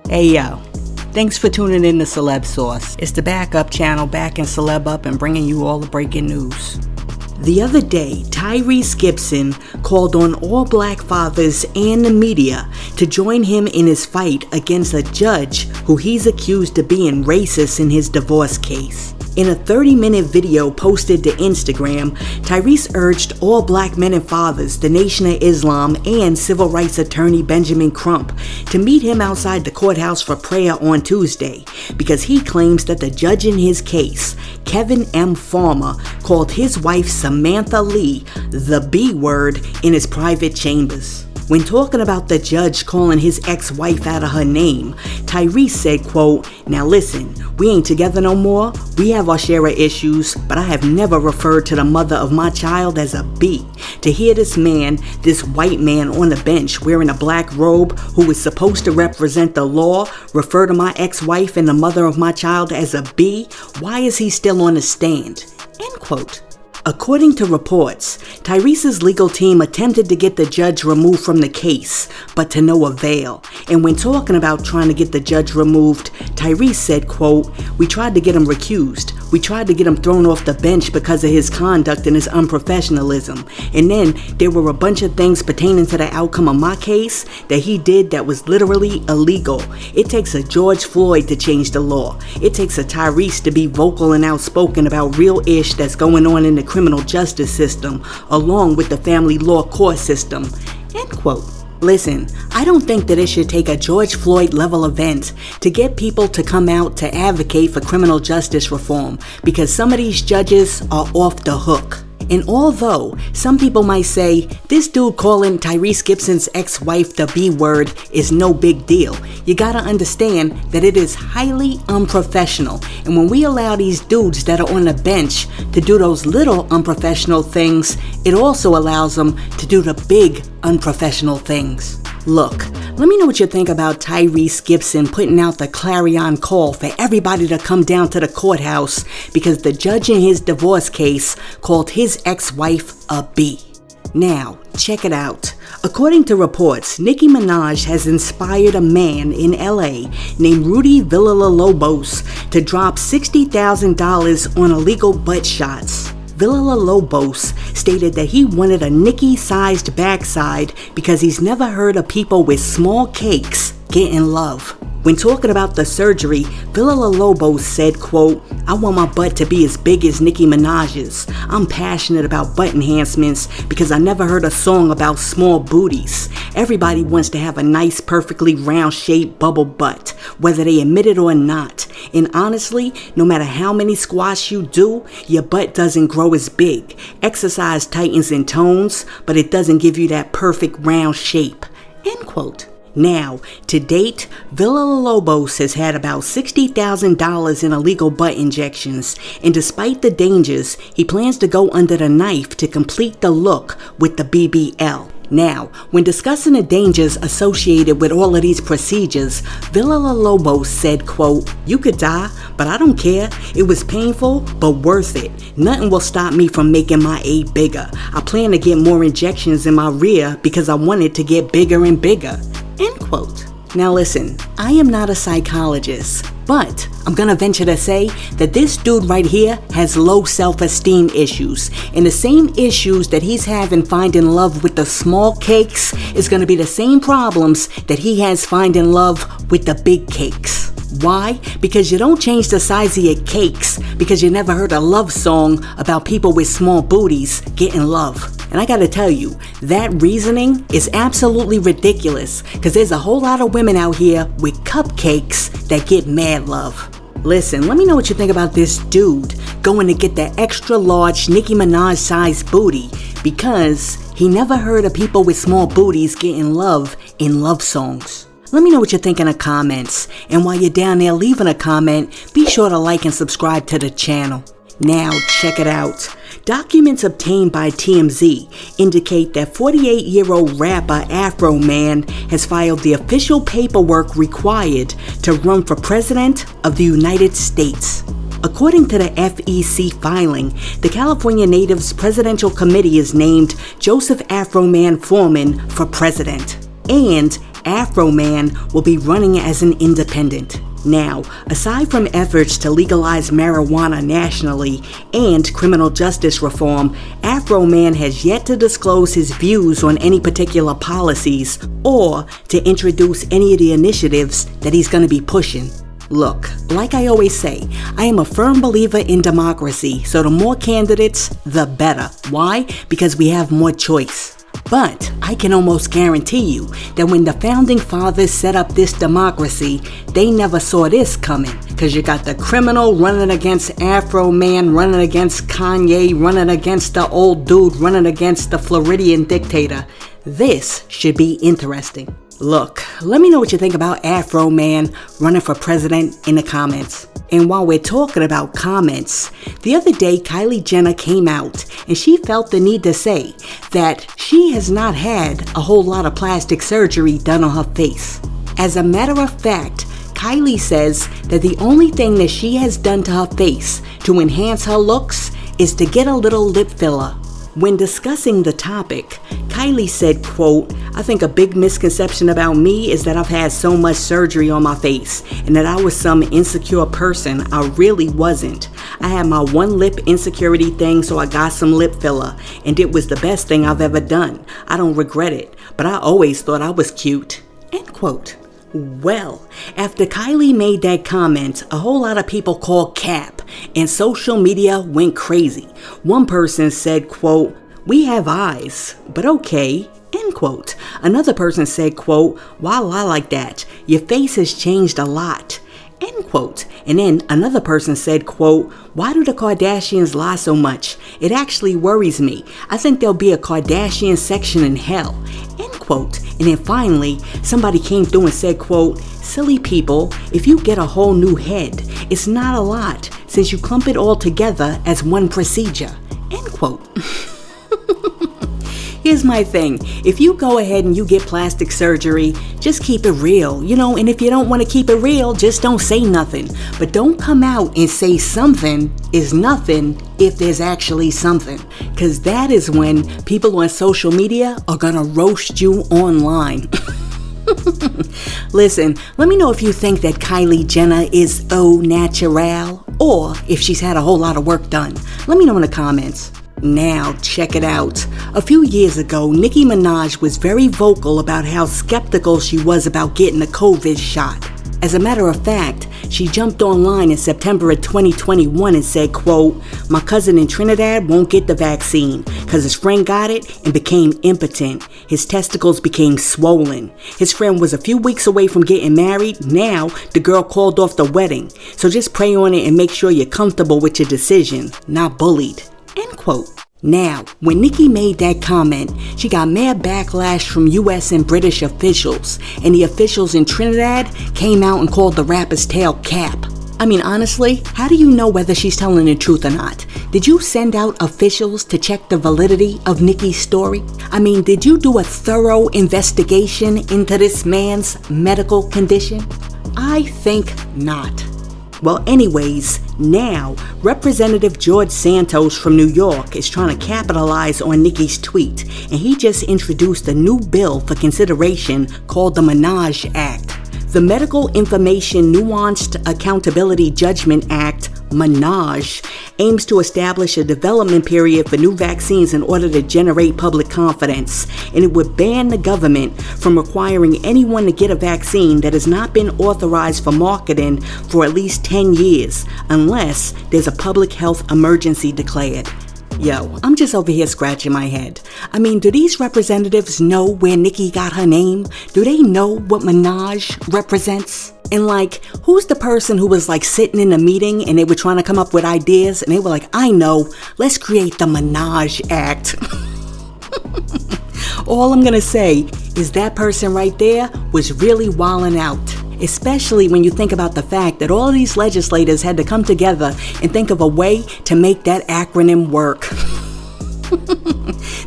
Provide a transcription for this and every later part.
Hey yo, thanks for tuning in to Celeb Sauce. It's the backup channel backing Celeb up and bringing you all the breaking news. The other day, Tyrese Gibson called on all black fathers and the media to join him in his fight against a judge who he's accused of being racist in his divorce case. In a 30-minute video posted to Instagram, Tyrese urged all black men and fathers, the Nation of Islam, and civil rights attorney Benjamin Crump to meet him outside the courthouse for prayer on Tuesday because he claims that the judge in his case, Kevin M. Farmer, called his wife Samantha Lee the B word in his private chambers. When talking about the judge calling his ex-wife out of her name, Tyrese said, quote, "Now listen, we ain't together no more, we have our share of issues, but I have never referred to the mother of my child as a B. To hear this man, this white man on the bench wearing a black robe who is supposed to represent the law, refer to my ex-wife and the mother of my child as a B, why is he still on the stand?" End quote. According to reports, Tyrese's legal team attempted to get the judge removed from the case, but to no avail. And when talking about trying to get the judge removed, Tyrese said, quote, "We tried to get him recused. We tried to get him thrown off the bench because of his conduct and his unprofessionalism. And then there were a bunch of things pertaining to the outcome of my case that he did that was literally illegal. It takes a George Floyd to change the law. It takes a Tyrese to be vocal and outspoken about real ish that's going on in the criminal justice system, along with the family law court system." End quote. Listen, I don't think that it should take a George Floyd level event to get people to come out to advocate for criminal justice reform, because some of these judges are off the hook. And although some people might say this dude calling Tyrese Gibson's ex-wife the B word is no big deal, you gotta understand that it is highly unprofessional. And when we allow these dudes that are on the bench to do those little unprofessional things, it also allows them to do the big unprofessional things. Look, let me know what you think about Tyrese Gibson putting out the clarion call for everybody to come down to the courthouse because the judge in his divorce case called his ex-wife a B. Now, check it out. According to reports, Nicki Minaj has inspired a man in LA named Rudy Villalobos to drop $60,000 on illegal butt shots. Villalobos stated that he wanted a Nicki-sized backside because he's never heard of people with small cakes getting love. When talking about the surgery, Villalobos said, quote, "I want my butt to be as big as Nicki Minaj's. I'm passionate about butt enhancements because I never heard a song about small booties. Everybody wants to have a nice, perfectly round-shaped bubble butt, whether they admit it or not. And honestly, no matter how many squats you do, your butt doesn't grow as big. Exercise tightens and tones, but it doesn't give you that perfect round shape." End quote. Now, to date, Villalobos has had about $60,000 in illegal butt injections, and despite the dangers, he plans to go under the knife to complete the look with the BBL. Now, when discussing the dangers associated with all of these procedures, Villalobos said, quote, "You could die, but I don't care. It was painful, but worth it. Nothing will stop me from making my A bigger. I plan to get more injections in my rear because I want it to get bigger and bigger." End quote. Now listen, I am not a psychologist, but I'm gonna venture to say that this dude right here has low self-esteem issues, and the same issues that he's having finding love with the small cakes is gonna be the same problems that he has finding love with the big cakes. Why? Because you don't change the size of your cakes because you never heard a love song about people with small booties getting love. And I gotta tell you, that reasoning is absolutely ridiculous because there's a whole lot of women out here with cupcakes that get mad love. Listen, let me know what you think about this dude going to get the extra large Nicki Minaj sized booty because he never heard of people with small booties getting love in love songs. Let me know what you think in the comments, and while you're down there leaving a comment, be sure to like and subscribe to the channel. Now check it out. Documents obtained by TMZ indicate that 48-year-old rapper Afro Man has filed the official paperwork required to run for President of the United States. According to the FEC filing, the California Natives Presidential Committee has named Joseph Afro Man for President. and Afro Man will be running as an independent. Now, aside from efforts to legalize marijuana nationally and criminal justice reform, Afro Man has yet to disclose his views on any particular policies or to introduce any of the initiatives that he's going to be pushing. Look, like I always say, I am a firm believer in democracy, so the more candidates, the better. Why? Because we have more choice. But I can almost guarantee you that when the founding fathers set up this democracy, they never saw this coming. Because you got the criminal running against Afro Man, running against Kanye, running against the old dude, running against the Floridian dictator. This should be interesting. Look, let me know what you think about Afro Man running for president in the comments. And while we're talking about comments, the other day Kylie Jenner came out and she felt the need to say that she has not had a whole lot of plastic surgery done on her face. As a matter of fact, Kylie says that the only thing that she has done to her face to enhance her looks is to get a little lip filler. When discussing the topic, Kylie said, quote, "I think a big misconception about me is that I've had so much surgery on my face and that I was some insecure person. I really wasn't. I had my one lip insecurity thing, so I got some lip filler, and it was the best thing I've ever done. I don't regret it, but I always thought I was cute." End quote. Well, after Kylie made that comment, a whole lot of people called cap, and social media went crazy. One person said, quote, "We have eyes, but okay," end quote. Another person said, quote, "Why lie like that? Your face has changed a lot," end quote. And then another person said, quote, "Why do the Kardashians lie so much? It actually worries me. I think there'll be a Kardashian section in hell," end quote. And then finally, somebody came through and said, quote, "Silly people, if you get a whole new head, it's not a lot since you clump it all together as one procedure," end quote. Here's my thing. If you go ahead and you get plastic surgery, just keep it real, and if you don't want to keep it real, just don't say nothing. But don't come out and say something is nothing if there's actually something. Because that is when people on social media are gonna roast you online. Listen, let me know if you think that Kylie Jenner is au naturel or if she's had a whole lot of work done. Let me know in the comments. Now, check it out. A few years ago, Nicki Minaj was very vocal about how skeptical she was about getting the COVID shot. As a matter of fact, she jumped online in September of 2021 and said, quote, "My cousin in Trinidad won't get the vaccine because his friend got it and became impotent. His testicles became swollen. His friend was a few weeks away from getting married. Now, the girl called off the wedding. So just pray on it and make sure you're comfortable with your decision, not bullied." End quote. Now, when Nicki made that comment, she got mad backlash from US and British officials, and the officials in Trinidad came out and called the rapper's tale cap. I mean, honestly, how do you know whether she's telling the truth or not? Did you send out officials to check the validity of Nicki's story? I mean, did you do a thorough investigation into this man's medical condition? I think not. Well, anyways, now Representative George Santos from New York is trying to capitalize on Nicki's tweet, and he just introduced a new bill for consideration called the Minaj Act. The Medical Information Nuanced Accountability Judgment Act, Minaj, aims to establish a development period for new vaccines in order to generate public confidence, and it would ban the government from requiring anyone to get a vaccine that has not been authorized for marketing for at least 10 years, unless there's a public health emergency declared. Yo, I'm just over here scratching my head. I mean, do these representatives know where Nicki got her name? Do they know what Minaj represents? And who's the person who was sitting in a meeting and they were trying to come up with ideas and they were like, "I know, let's create the Minaj Act." All I'm gonna say is that person right there was really wilding out. Especially when you think about the fact that all of these legislators had to come together and think of a way to make that acronym work.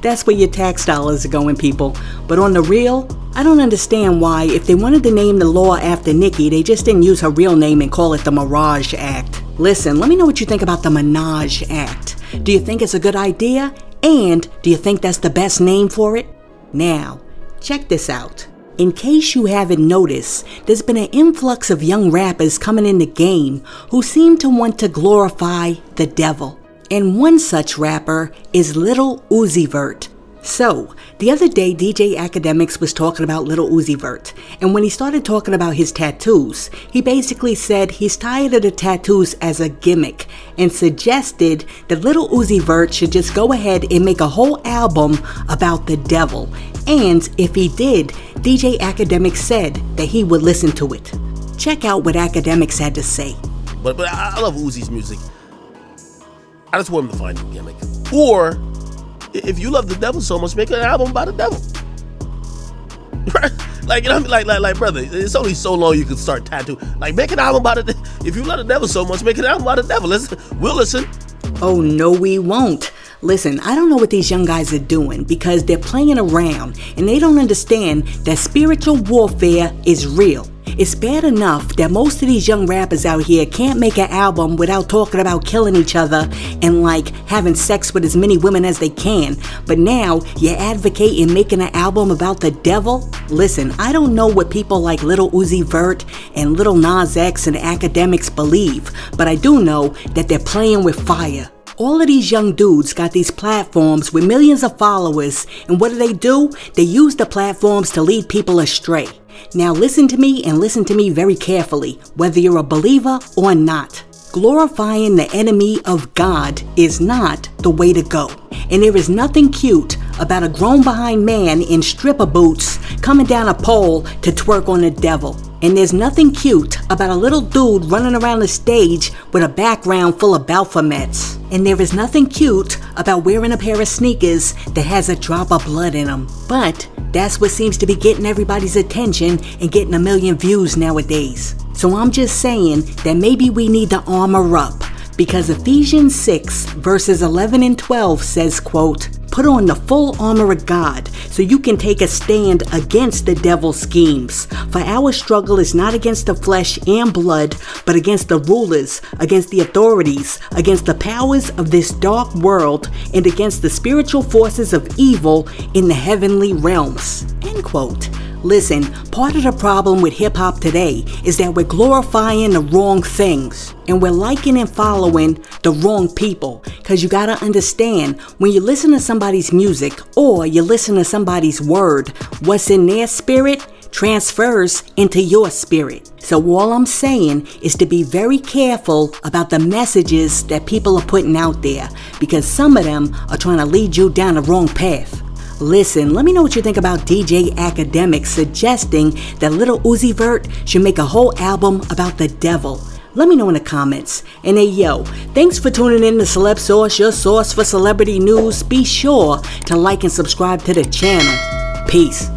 That's where your tax dollars are going, people. But on the real, I don't understand why, if they wanted to name the law after Nicki, they just didn't use her real name and call it the Minaj Act. Listen, let me know what you think about the Minaj Act. Do you think it's a good idea? And do you think that's the best name for it? Now, check this out. In case you haven't noticed, there's been an influx of young rappers coming in the game who seem to want to glorify the devil. And one such rapper is Lil Uzi Vert. So, the other day DJ Academics was talking about Lil Uzi Vert, and when he started talking about his tattoos, he basically said he's tired of the tattoos as a gimmick and suggested that Lil Uzi Vert should just go ahead and make a whole album about the devil. And if he did, DJ Academics said that he would listen to it. Check out what Academics had to say. But I love Uzi's music. I just want him to find a gimmick. Or, if you love the devil so much, make an album about the devil. Right? Like, you know, like, brother, it's only so long you can start tattoo. Like, make an album about it. If you love the devil so much, make an album about the devil. We'll listen. Oh, no, we won't. Listen, I don't know what these young guys are doing because they're playing around and they don't understand that spiritual warfare is real. It's bad enough that most of these young rappers out here can't make an album without talking about killing each other and like having sex with as many women as they can. But now you're advocating making an album about the devil? Listen, I don't know what people like Lil Uzi Vert and Lil Nas X and Academics believe, but I do know that they're playing with fire. All of these young dudes got these platforms with millions of followers, and what do? They use the platforms to lead people astray. Now listen to me and listen to me very carefully, whether you're a believer or not. Glorifying the enemy of God is not the way to go. And there is nothing cute about a grown behind man in stripper boots coming down a pole to twerk on the devil. And there's nothing cute about a little dude running around the stage with a background full of Balfamets. And there is nothing cute about wearing a pair of sneakers that has a drop of blood in them. But that's what seems to be getting everybody's attention and getting 1 million views nowadays. So I'm just saying that maybe we need to armor up, because Ephesians 6 verses 11 and 12 says, quote, "Put on the full armor of God so you can take a stand against the devil's schemes. For our struggle is not against the flesh and blood, but against the rulers, against the authorities, against the powers of this dark world, and against the spiritual forces of evil in the heavenly realms." End quote. Listen, part of the problem with hip-hop today is that we're glorifying the wrong things and we're liking and following the wrong people. Because you gotta understand, when you listen to somebody's music or you listen to somebody's word, what's in their spirit transfers into your spirit. So all I'm saying is to be very careful about the messages that people are putting out there, because some of them are trying to lead you down the wrong path. Listen, let me know what you think about DJ Academics suggesting that Lil Uzi Vert should make a whole album about the devil. Let me know in the comments. And hey yo, thanks for tuning in to Celeb Source, your source for celebrity news. Be sure to like and subscribe to the channel. Peace.